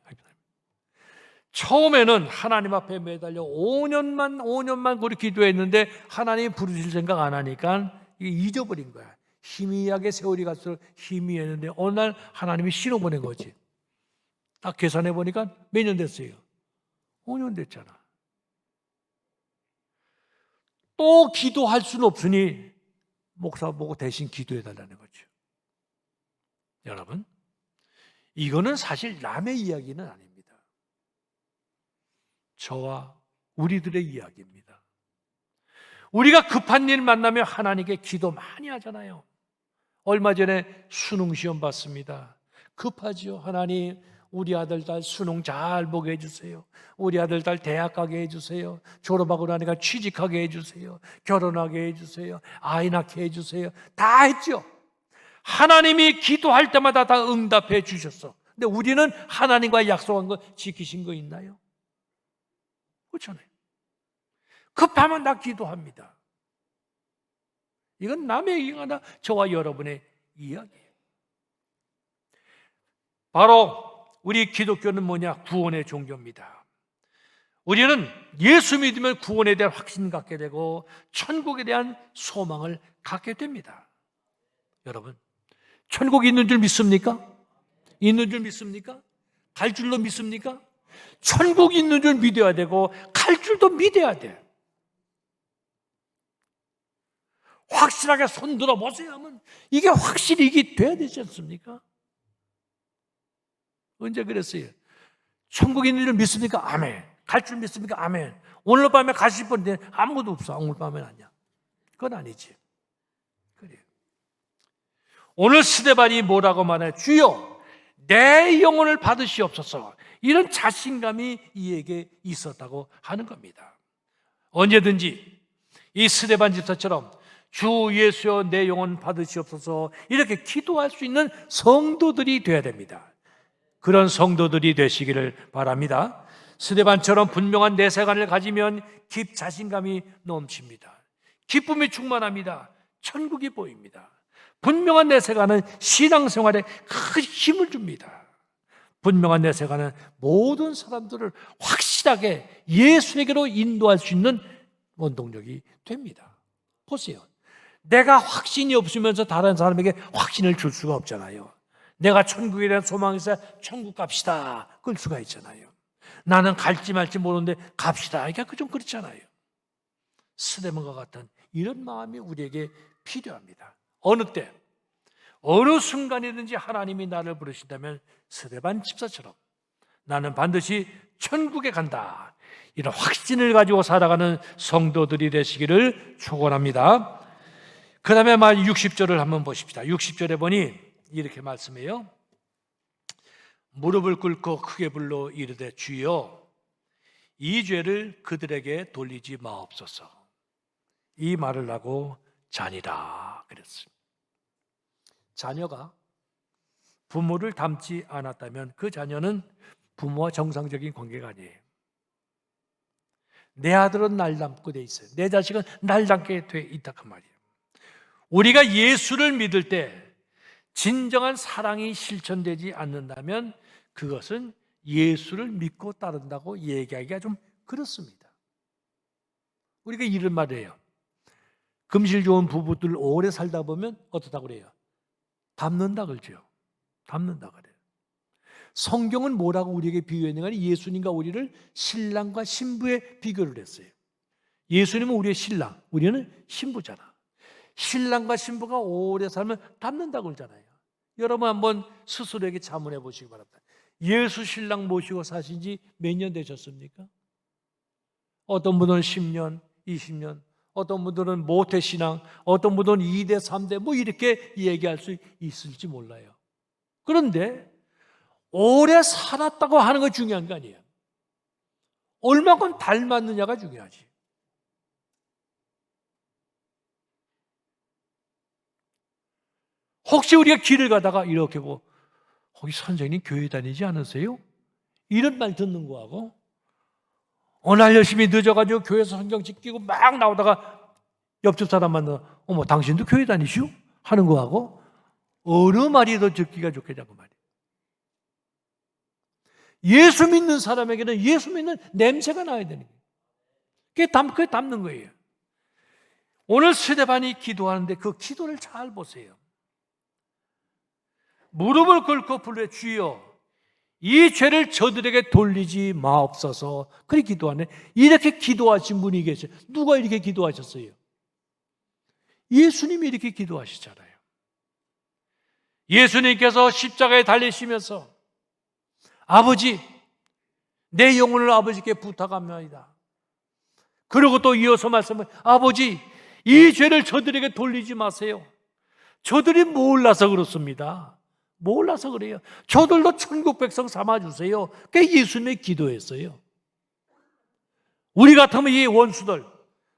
처음에는 하나님 앞에 매달려 5년만 우리 기도했는데 하나님이 부르실 생각 안 하니까 이게 잊어버린 거야. 희미하게 세월이 갈수록 희미했는데 어느 날 하나님이 신호 보낸 거지. 딱 계산해 보니까 몇 년 됐어요? 5년 됐잖아. 또 기도할 수는 없으니 목사 보고 대신 기도해 달라는 거죠. 여러분, 이거는 사실 남의 이야기는 아닙니다. 저와 우리들의 이야기입니다. 우리가 급한 일 만나면 하나님께 기도 많이 하잖아요. 얼마 전에 수능 시험 봤습니다. 급하지요. 하나님, 우리 아들 딸 수능 잘 보게 해주세요. 우리 아들 딸 대학 가게 해주세요. 졸업하고 나니까 취직하게 해주세요. 결혼하게 해주세요. 아이 낳게 해주세요. 다 했죠. 하나님이 기도할 때마다 다 응답해 주셨어. 근데 우리는 하나님과 약속한 거 지키신 거 있나요? 그렇잖아요. 급하면 다 기도합니다. 이건 남의 얘기가 아니라 저와 여러분의 이야기예요. 바로 우리 기독교는 뭐냐? 구원의 종교입니다. 우리는 예수 믿으면 구원에 대한 확신 갖게 되고 천국에 대한 소망을 갖게 됩니다. 여러분, 천국이 있는 줄 믿습니까? 있는 줄 믿습니까? 갈 줄로 믿습니까? 천국이 있는 줄 믿어야 되고 갈 줄도 믿어야 돼. 확실하게 손들어 보세요 하면 이게 확실히 이게 돼야 되지 않습니까? 언제 그랬어요? 천국이 있는 줄 믿습니까? 아멘. 갈 줄 믿습니까? 아멘. 오늘 밤에 가실 분인데 아무것도 없어. 오늘 밤엔 아니야. 그건 아니지. 그래요. 오늘 스데반이 뭐라고 말해? 주여, 내 영혼을 받으시옵소서. 이런 자신감이 이에게 있었다고 하는 겁니다. 언제든지 이 스데반 집사처럼 주 예수여 내 영혼 받으시옵소서 이렇게 기도할 수 있는 성도들이 되어야 됩니다. 그런 성도들이 되시기를 바랍니다. 스데반처럼 분명한 내세관을 가지면 자신감이 넘칩니다. 기쁨이 충만합니다. 천국이 보입니다. 분명한 내세관은 신앙생활에 큰 힘을 줍니다. 분명한 내세관은 모든 사람들을 확실하게 예수에게로 인도할 수 있는 원동력이 됩니다. 보세요. 내가 확신이 없으면서 다른 사람에게 확신을 줄 수가 없잖아요. 내가 천국에 대한 소망이 있어야 천국 갑시다 그럴 수가 있잖아요. 나는 갈지 말지 모르는데 갑시다. 그러니까 좀 그렇잖아요. 스데반과 같은 이런 마음이 우리에게 필요합니다. 어느 때, 어느 순간이든지 하나님이 나를 부르신다면 스데반 집사처럼 나는 반드시 천국에 간다. 이런 확신을 가지고 살아가는 성도들이 되시기를 축원합니다. 그 다음에 60절을 한번 보십시다. 60절에 보니 이렇게 말씀해요. 무릎을 꿇고 크게 불러 이르되 주여 이 죄를 그들에게 돌리지 마옵소서. 이 말을 하고 자니라 그랬습니다. 자녀가 부모를 닮지 않았다면 그 자녀는 부모와 정상적인 관계가 아니에요. 내 아들은 날 닮고 돼 있어요. 내 자식은 날 닮게 돼 있다 그 말이에요. 우리가 예수를 믿을 때 진정한 사랑이 실천되지 않는다면 그것은 예수를 믿고 따른다고 얘기하기가 좀 그렇습니다. 우리가 이런 말을 해요. 금실 좋은 부부들 오래 살다 보면 어떻다고 그래요? 닮는다 그러죠. 닮는다 그래요. 성경은 뭐라고 우리에게 비교했는가? 예수님과 우리를 신랑과 신부에 비교를 했어요. 예수님은 우리의 신랑, 우리는 신부잖아. 신랑과 신부가 오래 살면 닮는다고 그러잖아요. 여러분 한번 스스로에게 자문해 보시기 바랍니다. 예수 신랑 모시고 사신 지 몇 년 되셨습니까? 어떤 분은 10년, 20년, 어떤 분들은 모태신앙, 어떤 분들은 2대, 3대 뭐 이렇게 얘기할 수 있을지 몰라요. 그런데 오래 살았다고 하는 거 중요한 거 아니에요. 얼마큼 닮았느냐가 중요하지. 혹시 우리가 길을 가다가 이렇게 혹시 선생님 교회 다니지 않으세요? 이런 말 듣는 거하고 어느 날 열심히 늦어가지고 교회에서 성경 지키고 막 나오다가 옆집 사람 만나 어머 당신도 교회 다니시오? 하는 거하고 어느 말이 더 듣기가 좋겠냐고 말이에요. 예수 믿는 사람에게는 예수 믿는 냄새가 나야 되는 거예요. 그게 담는 거예요. 오늘 스데반이 기도하는데 그 기도를 잘 보세요. 무릎을 꿇고 불러 주여 이 죄를 저들에게 돌리지 마옵소서. 그렇게 기도하네. 이렇게 기도하신 분이 계세요. 누가 이렇게 기도하셨어요? 예수님이 이렇게 기도하시잖아요. 예수님께서 십자가에 달리시면서 아버지 내 영혼을 아버지께 부탁합니다. 그리고 또 이어서 말씀을 아버지 이 죄를 저들에게 돌리지 마세요. 저들이 몰라서 그렇습니다. 몰라서 그래요. 저들도 천국 백성 삼아주세요. 그게 예수님의 기도였어요. 우리 같으면 이 원수들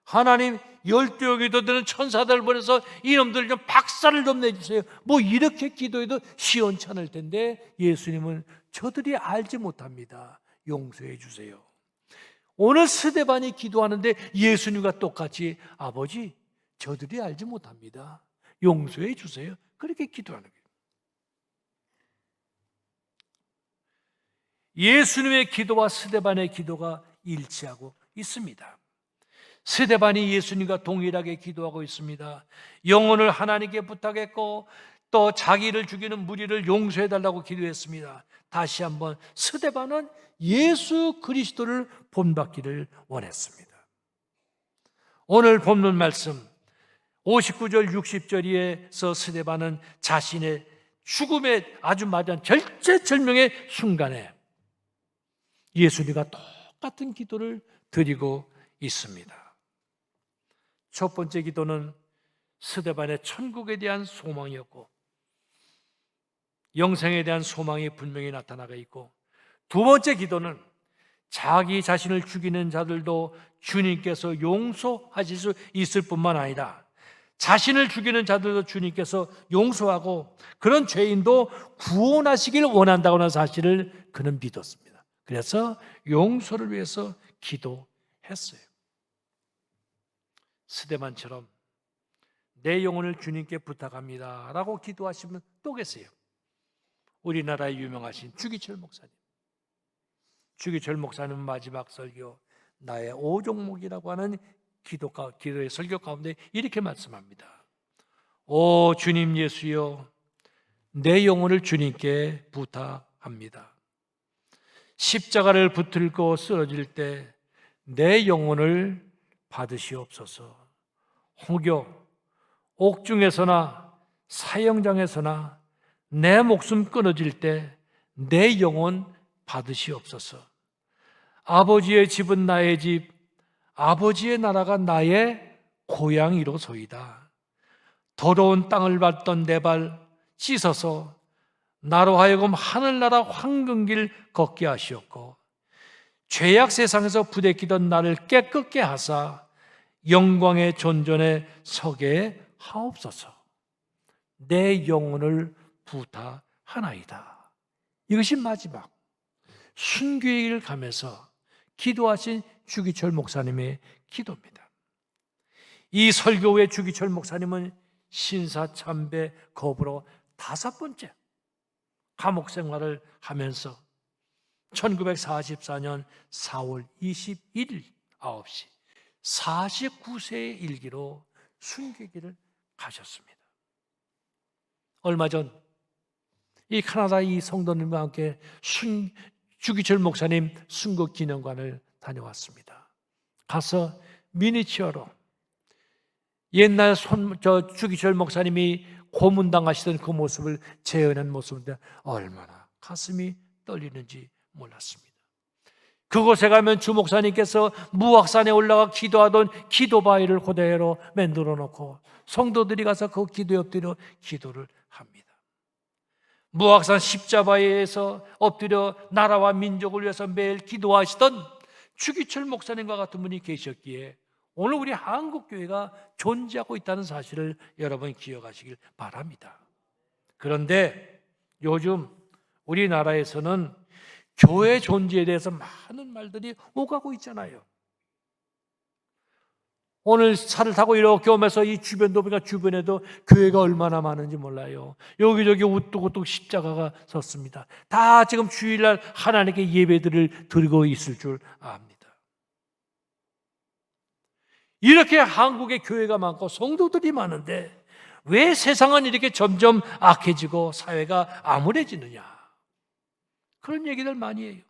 하나님 12명이 더 되는 천사들 보내서 이놈들 좀 박살을 좀 내주세요. 뭐 이렇게 기도해도 시원찮을 텐데 예수님은 저들이 알지 못합니다. 용서해 주세요. 오늘 스데반이 기도하는데 예수님과 똑같이 아버지 저들이 알지 못합니다. 용서해 주세요. 그렇게 기도하는 거예요. 예수님의 기도와 스데반의 기도가 일치하고 있습니다. 스데반이 예수님과 동일하게 기도하고 있습니다. 영혼을 하나님께 부탁했고 또 자기를 죽이는 무리를 용서해달라고 기도했습니다. 다시 한번 스데반은 예수 그리스도를 본받기를 원했습니다. 오늘 본문 말씀 59절 60절에서 스데반은 자신의 죽음에 아주 맞이한 절체절명의 순간에 예수님과 똑같은 기도를 드리고 있습니다. 첫 번째 기도는 스데반의 천국에 대한 소망이었고 영생에 대한 소망이 분명히 나타나고 있고 두 번째 기도는 자기 자신을 죽이는 자들도 주님께서 용서하실 수 있을 뿐만 아니라 자신을 죽이는 자들도 주님께서 용서하고 그런 죄인도 구원하시길 원한다고 하는 사실을 그는 믿었습니다. 그래서 용서를 위해서 기도했어요. 스데반처럼 내 영혼을 주님께 부탁합니다 라고 기도하시면 또 계세요. 우리나라의 유명하신 주기철 목사님. 주기철 목사님 마지막 설교 나의 오종목이라고 하는 기도의 설교 가운데 이렇게 말씀합니다. 오 주님 예수여, 내 영혼을 주님께 부탁합니다. 십자가를 붙들고 쓰러질 때 내 영혼을 받으시옵소서. 혹여 옥중에서나 사형장에서나 내 목숨 끊어질 때 내 영혼 받으시옵소서. 아버지의 집은 나의 집, 아버지의 나라가 나의 고향이로소이다. 더러운 땅을 밟던 내 발 씻어서 나로 하여금 하늘나라 황금길 걷게 하시옵고, 죄악 세상에서 부대끼던 나를 깨끗게 하사 영광의 존전에 서게 하옵소서. 내 영혼을 부탁하나이다. 이것이 마지막 순교의 길을 가면서 기도하신 주기철 목사님의 기도입니다. 이 설교 후에 주기철 목사님은 신사참배 거부로 5번째 감옥 생활을 하면서 1944년 4월 21일 9시 49세의 일기로 순교길을 가셨습니다. 얼마 전 이 카나다 이 성도님과 함께 주기철 목사님 순교 기념관을 다녀왔습니다. 가서 미니치어로 옛날 주기철 목사님이 고문당하시던 그 모습을 재현한 모습인데 얼마나 가슴이 떨리는지 몰랐습니다. 그곳에 가면 주 목사님께서 무악산에 올라가 기도하던 기도 바위를 그대로 만들어 놓고 성도들이 가서 그 기도에 엎드려 기도를 합니다. 무악산 십자바위에서 엎드려 나라와 민족을 위해서 매일 기도하시던 주기철 목사님과 같은 분이 계셨기에 오늘 우리 한국교회가 존재하고 있다는 사실을 여러분 기억하시길 바랍니다. 그런데 요즘 우리나라에서는 교회 존재에 대해서 많은 말들이 오가고 있잖아요. 오늘 차를 타고 이렇게 오면서 이 주변도 보니까 주변에도 교회가 얼마나 많은지 몰라요. 여기저기 우뚝우뚝 십자가가 섰습니다. 다 지금 주일날 하나님께 예배들을 드리고 있을 줄 압니다. 이렇게 한국에 교회가 많고 성도들이 많은데 왜 세상은 이렇게 점점 악해지고 사회가 암울해지느냐? 그런 얘기들 많이 해요.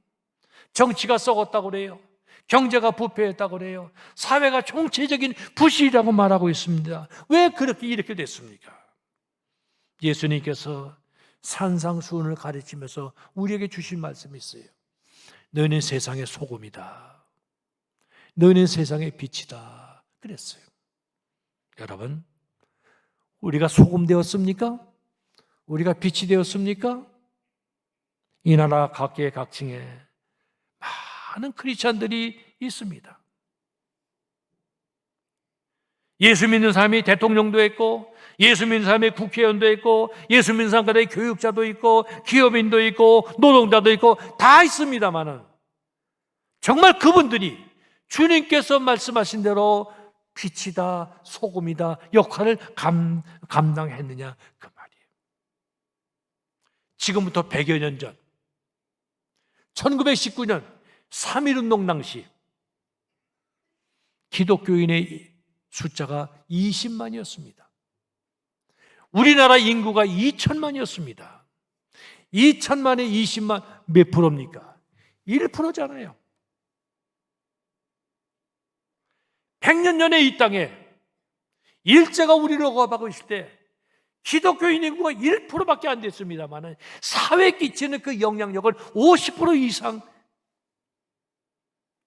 정치가 썩었다고 그래요. 경제가 부패했다고 그래요. 사회가 총체적인 부실이라고 말하고 있습니다. 왜 이렇게 됐습니까? 예수님께서 산상수훈을 가르치면서 우리에게 주신 말씀이 있어요. 너희는 세상의 소금이다. 너희는 세상의 빛이다. 그랬어요. 여러분, 우리가 소금 되었습니까? 우리가 빛이 되었습니까? 이 나라 각계 각층에 많은 크리스찬들이 있습니다. 예수 믿는 사람이 대통령도 있고, 예수 믿는 사람이 국회의원도 있고, 예수 믿는 사람들의 교육자도 있고, 기업인도 있고, 노동자도 있고 다 있습니다만은 정말 그분들이 주님께서 말씀하신 대로 빛이다, 소금이다 역할을 감당했느냐 그 말이에요. 지금부터 100여 년 전 1919년 3.1운동 당시 기독교인의 숫자가 20만이었습니다. 우리나라 인구가 2천만이었습니다. 2천만에 20만 몇 프로입니까? 1%잖아요. 100년 전에 이 땅에 일제가 우리를 억압하고 있을 때 기독교인 인구가 1%밖에 안 됐습니다만 사회에 끼치는 그 영향력을 50% 이상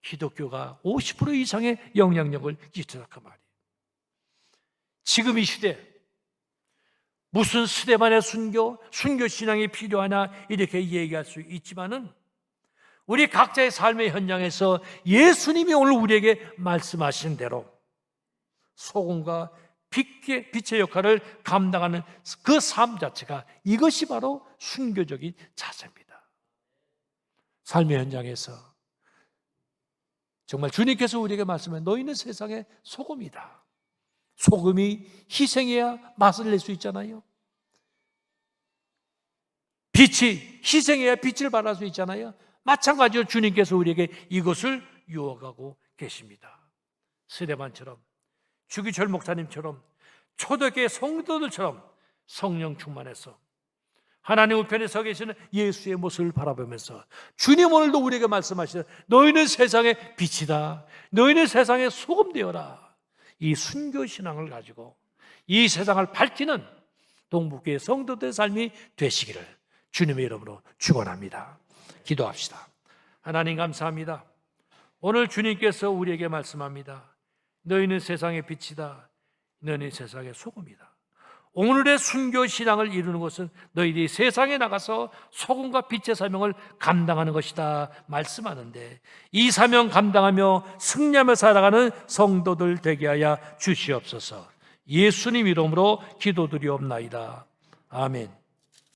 기독교가 50% 이상의 영향력을 끼쳤다 그 말이에요. 지금 이 시대 무슨 스데반의 순교 신앙이 필요하나 이렇게 얘기할 수 있지만은 우리 각자의 삶의 현장에서 예수님이 오늘 우리에게 말씀하신 대로 소금과 빛의 역할을 감당하는 그 삶 자체가 이것이 바로 순교적인 자세입니다. 삶의 현장에서 정말 주님께서 우리에게 말씀해 너희는 세상의 소금이다. 소금이 희생해야 맛을 낼 수 있잖아요. 빛이 희생해야 빛을 발할 수 있잖아요. 마찬가지로 주님께서 우리에게 이것을 유혹하고 계십니다. 스데반처럼 주기철 목사님처럼 초대교회 성도들처럼 성령 충만해서 하나님 우편에 서 계시는 예수의 모습을 바라보면서 주님 오늘도 우리에게 말씀하시는 너희는 세상의 빛이다, 너희는 세상의 소금 되어라, 이 순교신앙을 가지고 이 세상을 밝히는 동북교회 성도들의 삶이 되시기를 주님의 이름으로 축원합니다. 기도합시다. 하나님 감사합니다. 오늘 주님께서 우리에게 말씀합니다. 너희는 세상의 빛이다, 너희는 세상의 소금이다. 오늘의 순교 신앙을 이루는 것은 너희들이 세상에 나가서 소금과 빛의 사명을 감당하는 것이다 말씀하는데, 이 사명 감당하며 승리하며 살아가는 성도들 되게 하여 주시옵소서. 예수님 이름으로 기도드리옵나이다. 아멘.